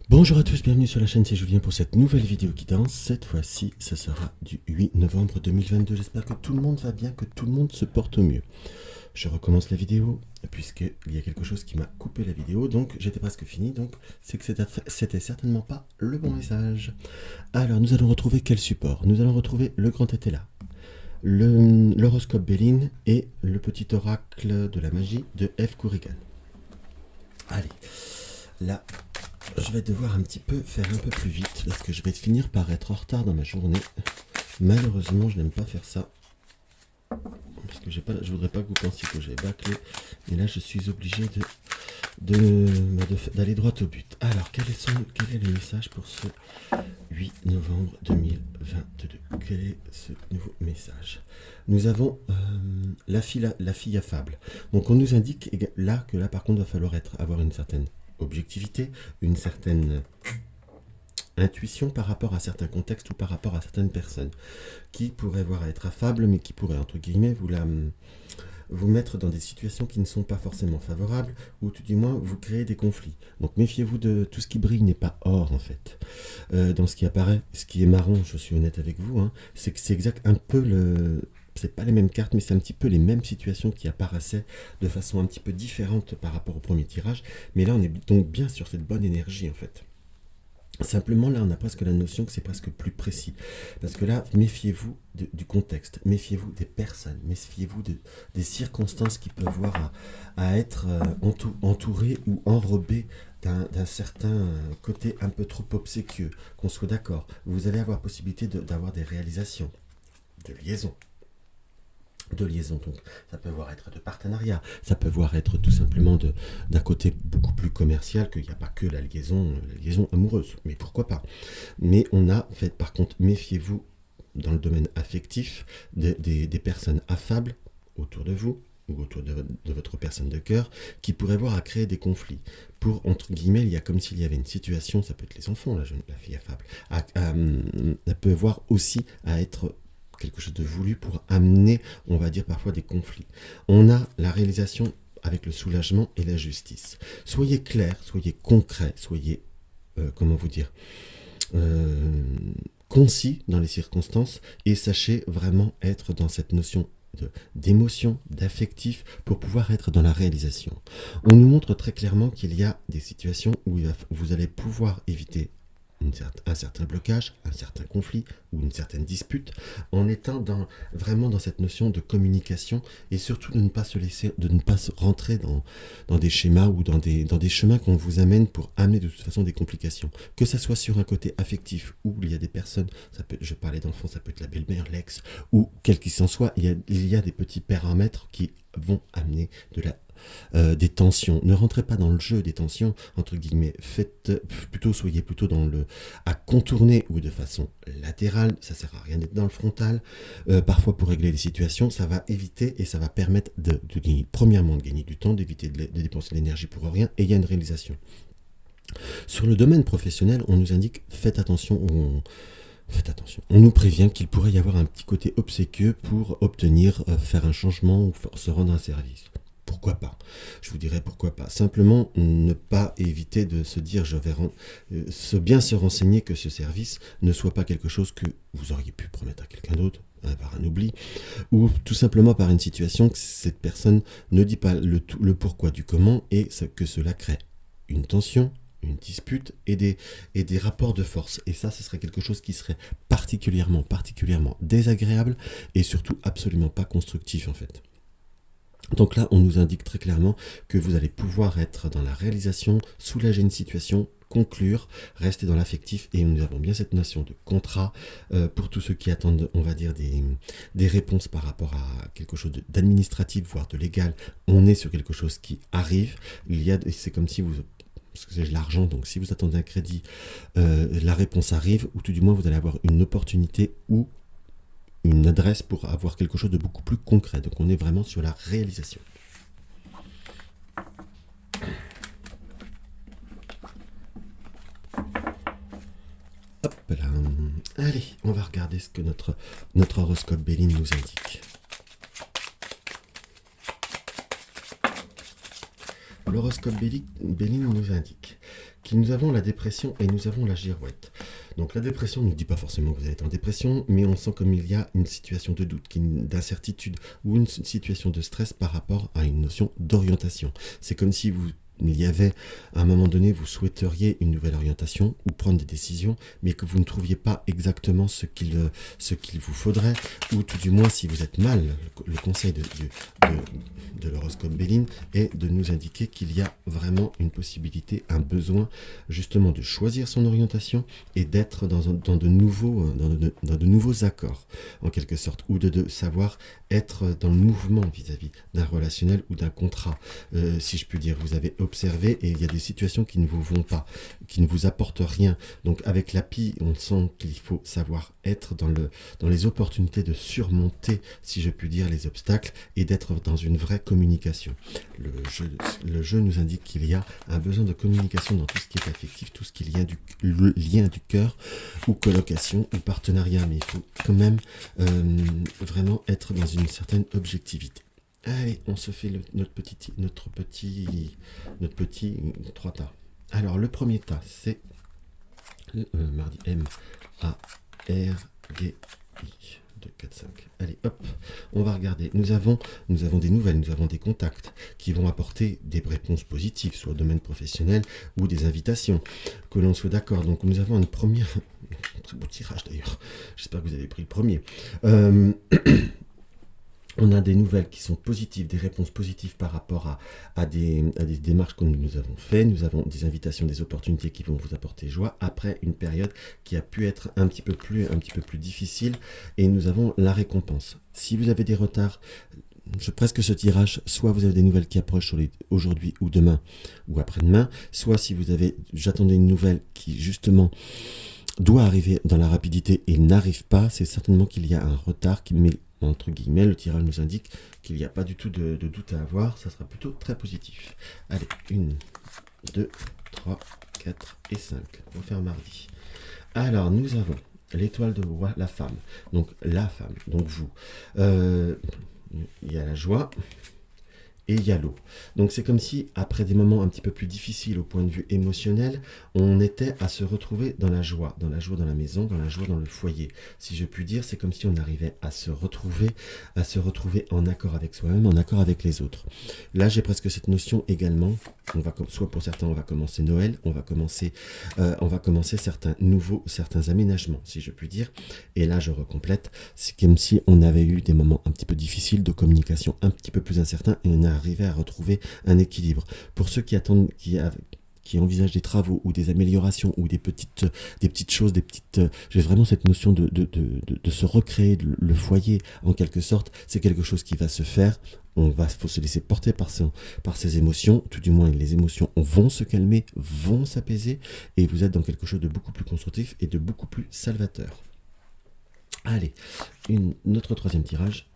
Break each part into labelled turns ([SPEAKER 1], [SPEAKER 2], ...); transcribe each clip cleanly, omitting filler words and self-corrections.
[SPEAKER 1] Bonjour à tous, bienvenue sur la chaîne, c'est Julien pour cette nouvelle vidéo qui danse. Cette fois-ci, ce sera du 8 novembre 2022. J'espère que tout le monde va bien, que tout le monde se porte au mieux. Je recommence la vidéo, puisqu'il y a quelque chose qui m'a coupé la vidéo, donc j'étais presque fini, donc c'est que c'était certainement pas le bon message. Alors, nous allons retrouver quel support? Nous allons retrouver le grand Tétela, l'horoscope Béline et le petit oracle de la magie de F. Kurigan. Allez, là, je vais devoir faire un peu plus vite parce que je vais finir par être en retard dans ma journée. Malheureusement, je n'aime pas faire ça parce que je voudrais pas que vous pensiez que j'ai bâclé. Mais là, je suis obligé d'aller droit au but. Alors, quel est le message pour ce 8 novembre 2022? Quel est ce nouveau message? Nous avons la fille affable. Donc, on nous indique là que par contre, il va falloir avoir une certaine objectivité, une certaine intuition par rapport à certains contextes ou par rapport à certaines personnes qui pourraient être affables, mais qui pourraient, entre guillemets, vous mettre dans des situations qui ne sont pas forcément favorables, ou tout du moins vous créer des conflits. Donc méfiez-vous de tout ce qui brille n'est pas or en fait. Dans ce qui apparaît, ce qui est marron, je suis honnête avec vous, hein, c'est que c'est exact un peu c'est pas les mêmes cartes, mais c'est un petit peu les mêmes situations qui apparaissaient de façon un petit peu différente par rapport au premier tirage. Mais là, on est donc bien sur cette bonne énergie en fait. Simplement, là, on a presque la notion que c'est presque plus précis. Parce que là, méfiez-vous du contexte, méfiez-vous des personnes, méfiez-vous des circonstances qui peuvent voir à être entourées ou enrobées d'un certain côté un peu trop obséquieux, qu'on soit d'accord. Vous allez avoir possibilité d'avoir des réalisations, de liaison. Donc ça peut être de partenariat, ça peut être tout simplement d'un côté beaucoup plus commercial, qu'il n'y a pas que la liaison amoureuse, mais pourquoi pas. Mais on a fait, par contre, méfiez-vous dans le domaine affectif des personnes affables autour de vous ou autour de votre personne de cœur qui pourraient voir à créer des conflits. Pour, entre guillemets, il y a comme s'il y avait une situation, ça peut être les enfants, la fille affable, elle peut voir aussi à être quelque chose de voulu pour amener, on va dire parfois, des conflits. On a la réalisation avec le soulagement et la justice. Soyez clair, soyez concret, soyez, comment vous dire, concis dans les circonstances et sachez vraiment être dans cette notion d'émotion, d'affectif pour pouvoir être dans la réalisation. On nous montre très clairement qu'il y a des situations où vous allez pouvoir éviter un certain blocage, un certain conflit ou une certaine dispute, en étant vraiment dans cette notion de communication et surtout de ne pas se rentrer dans des schémas ou dans des chemins qu'on vous amène pour amener de toute façon des complications. Que ça soit sur un côté affectif où il y a des personnes, je parlais d'enfants, ça peut être la belle-mère, l'ex, ou quel qu'il s'en soit, il y a des petits paramètres qui vont amener des tensions. Ne rentrez pas dans le jeu des tensions, entre guillemets. Soyez plutôt à contourner ou de façon latérale. Ça sert à rien d'être dans le frontal. Parfois, pour régler les situations, ça va éviter et ça va permettre de gagner, premièrement, de gagner du temps, d'éviter de dépenser de l'énergie pour rien, et il y a une réalisation. Sur le domaine professionnel, on nous indique faites attention. On nous prévient qu'il pourrait y avoir un petit côté obséquieux pour obtenir, faire un changement ou se rendre un service. Pourquoi pas? Je vous dirais pourquoi pas. Simplement, ne pas éviter de se dire, bien se renseigner que ce service ne soit pas quelque chose que vous auriez pu promettre à quelqu'un d'autre, par un oubli, ou tout simplement par une situation que cette personne ne dit pas le pourquoi du comment et que cela crée une tension, une dispute et des rapports de force. Et ça, ce serait quelque chose qui serait particulièrement désagréable et surtout absolument pas constructif en fait. Donc là, on nous indique très clairement que vous allez pouvoir être dans la réalisation, soulager une situation, conclure, rester dans l'affectif, et nous avons bien cette notion de contrat pour tous ceux qui attendent, on va dire, des réponses par rapport à quelque chose d'administratif, voire de légal. On est sur quelque chose qui arrive. C'est comme si parce que c'est l'argent, donc si vous attendez un crédit, la réponse arrive, ou tout du moins vous allez avoir une opportunité ou une adresse pour avoir quelque chose de beaucoup plus concret. Donc on est vraiment sur la réalisation. Hop là. Allez, on va regarder ce que notre horoscope Béline nous indique. L'horoscope Béline nous indique nous avons la dépression et nous avons la girouette. Donc la dépression ne dit pas forcément que vous allez être en dépression, mais on sent comme il y a une situation de doute, d'incertitude ou une situation de stress par rapport à une notion d'orientation. C'est comme si il y avait, à un moment donné, vous souhaiteriez une nouvelle orientation ou prendre des décisions, mais que vous ne trouviez pas exactement ce qu'il vous faudrait, ou tout du moins, si vous êtes mal, le conseil de l'horoscope Béline est de nous indiquer qu'il y a vraiment une possibilité, un besoin, justement, de choisir son orientation et d'être dans de nouveaux accords, en quelque sorte, ou de savoir être dans le mouvement vis-à-vis d'un relationnel ou d'un contrat, si je puis dire. Vous avez observé et il y a des situations qui ne vous vont pas, qui ne vous apportent rien. Donc avec l'API, on sent qu'il faut savoir être dans les opportunités de surmonter, si je puis dire, les obstacles et d'être dans une vraie communication. Le jeu nous indique qu'il y a un besoin de communication dans tout ce qui est affectif, tout ce qui est le lien du cœur ou colocation ou partenariat, mais il faut quand même vraiment être dans une certaine objectivité. Allez, on se fait notre petit 3 tas. Alors, le premier tas, c'est mardi M-A-R-G-I. 2, 4, 5. Allez, hop, on va regarder. Nous avons des nouvelles, nous avons des contacts qui vont apporter des réponses positives, soit au domaine professionnel ou des invitations, que l'on soit d'accord. Donc, nous avons un très beau tirage d'ailleurs. J'espère que vous avez pris le premier. On a des nouvelles qui sont positives, des réponses positives par rapport à des démarches que nous avons faites. Nous avons des invitations, des opportunités qui vont vous apporter joie après une période qui a pu être un petit peu plus difficile. Et nous avons la récompense. Si vous avez des retards, presque ce tirage, soit vous avez des nouvelles qui approchent aujourd'hui ou demain ou après-demain, soit si j'attendais une nouvelle qui justement doit arriver dans la rapidité et n'arrive pas, c'est certainement qu'il y a un retard qui met entre guillemets, le tirage nous indique qu'il n'y a pas du tout de doute à avoir, ça sera plutôt très positif. Allez, 1, 2, 3, 4 et 5. On va faire mardi. Alors, nous avons l'étoile de la femme. Donc, vous. Il y a la joie et il y a l'eau. Donc c'est comme si, après des moments un petit peu plus difficiles au point de vue émotionnel, on était à se retrouver dans la joie dans la maison, dans la joie dans le foyer. Si je puis dire, c'est comme si on arrivait à se retrouver en accord avec soi-même, en accord avec les autres. Là, j'ai presque cette notion également. Soit pour certains, on va commencer Noël, on va commencer certains aménagements, si je puis dire. Et là, je recomplète. C'est comme si on avait eu des moments un petit peu difficiles de communication, un petit peu plus incertains, et on arrivait à retrouver un équilibre. Pour ceux qui attendent, qui envisagent des travaux ou des améliorations ou des petites choses, j'ai vraiment cette notion de se recréer le foyer en quelque sorte. C'est quelque chose qui va se faire. Faut se laisser porter par ses émotions, tout du moins les émotions vont se calmer, vont s'apaiser et vous êtes dans quelque chose de beaucoup plus constructif et de beaucoup plus salvateur. Allez, notre troisième tirage.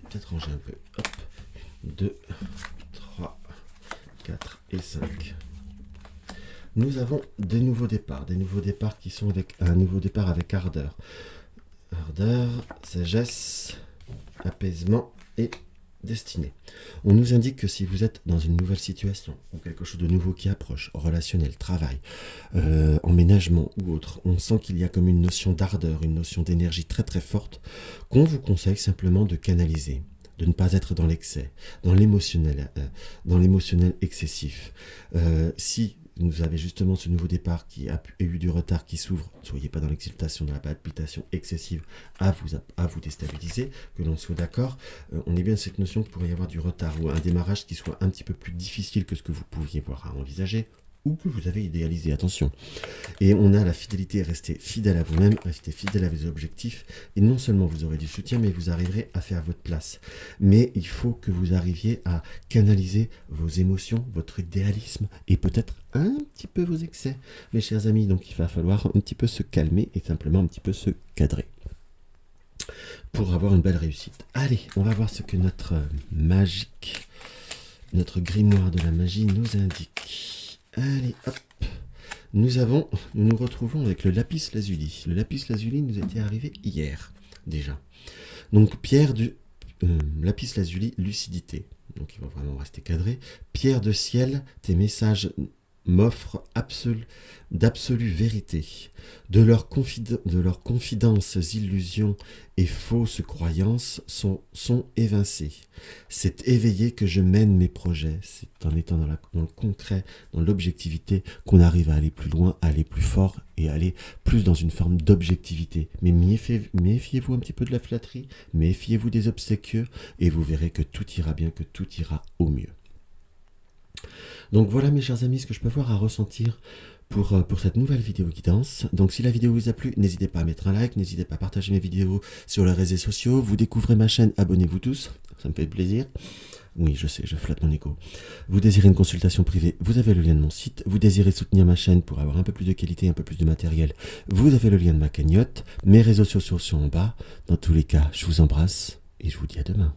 [SPEAKER 1] Peut-être ranger un peu. Hop. 2, 3, 4 et 5. Nous avons des nouveaux départs qui sont avec un nouveau départ avec ardeur. Ardeur, sagesse, apaisement et destinée. On nous indique que si vous êtes dans une nouvelle situation ou quelque chose de nouveau qui approche, relationnel, travail, emménagement ou autre, on sent qu'il y a comme une notion d'ardeur, une notion d'énergie très très forte qu'on vous conseille simplement de canaliser, de ne pas être dans l'excès, dans l'émotionnel excessif. Si vous avez justement ce nouveau départ qui a eu du retard qui s'ouvre, ne soyez pas dans l'exaltation, dans la palpitation excessive à vous déstabiliser, que l'on soit d'accord. On est bien cette notion qu'il pourrait y avoir du retard ou un démarrage qui soit un petit peu plus difficile que ce que vous pouviez voir à envisager ou que vous avez idéalisé, attention. Et on a la fidélité, rester fidèle à vous-même, rester fidèle à vos objectifs, et non seulement vous aurez du soutien, mais vous arriverez à faire votre place. Mais il faut que vous arriviez à canaliser vos émotions, votre idéalisme, et peut-être un petit peu vos excès, mes chers amis. Donc il va falloir un petit peu se calmer et simplement un petit peu se cadrer pour avoir une belle réussite. Allez, on va voir ce que notre grimoire de la magie nous indique. Allez, hop. Nous nous retrouvons avec le lapis lazuli. Le lapis lazuli nous était arrivé hier, déjà. Donc, pierre du lapis lazuli, lucidité. donc il va vraiment rester cadré. Pierre de ciel, tes messages m'offrent d'absolue vérité. De leurs confidences, illusions et fausses croyances sont évincées. C'est éveillé que je mène mes projets. C'est en étant dans le concret, dans l'objectivité, qu'on arrive à aller plus loin, à aller plus fort et à aller plus dans une forme d'objectivité. Mais méfiez-vous un petit peu de la flatterie, méfiez-vous des obséquieux et vous verrez que tout ira bien, que tout ira au mieux. Donc voilà mes chers amis ce que je peux voir à ressentir pour cette nouvelle vidéo guidance. Donc si la vidéo vous a plu, n'hésitez pas à mettre un like, n'hésitez pas à partager mes vidéos sur les réseaux sociaux. Vous découvrez ma chaîne, abonnez-vous tous, ça me fait plaisir. Oui, je sais, je flatte mon égo. Vous désirez une consultation privée, vous avez le lien de mon site. Vous désirez soutenir ma chaîne pour avoir un peu plus de qualité, un peu plus de matériel, vous avez le lien de ma cagnotte. Mes réseaux sociaux sont en bas. Dans tous les cas, je vous embrasse et je vous dis à demain.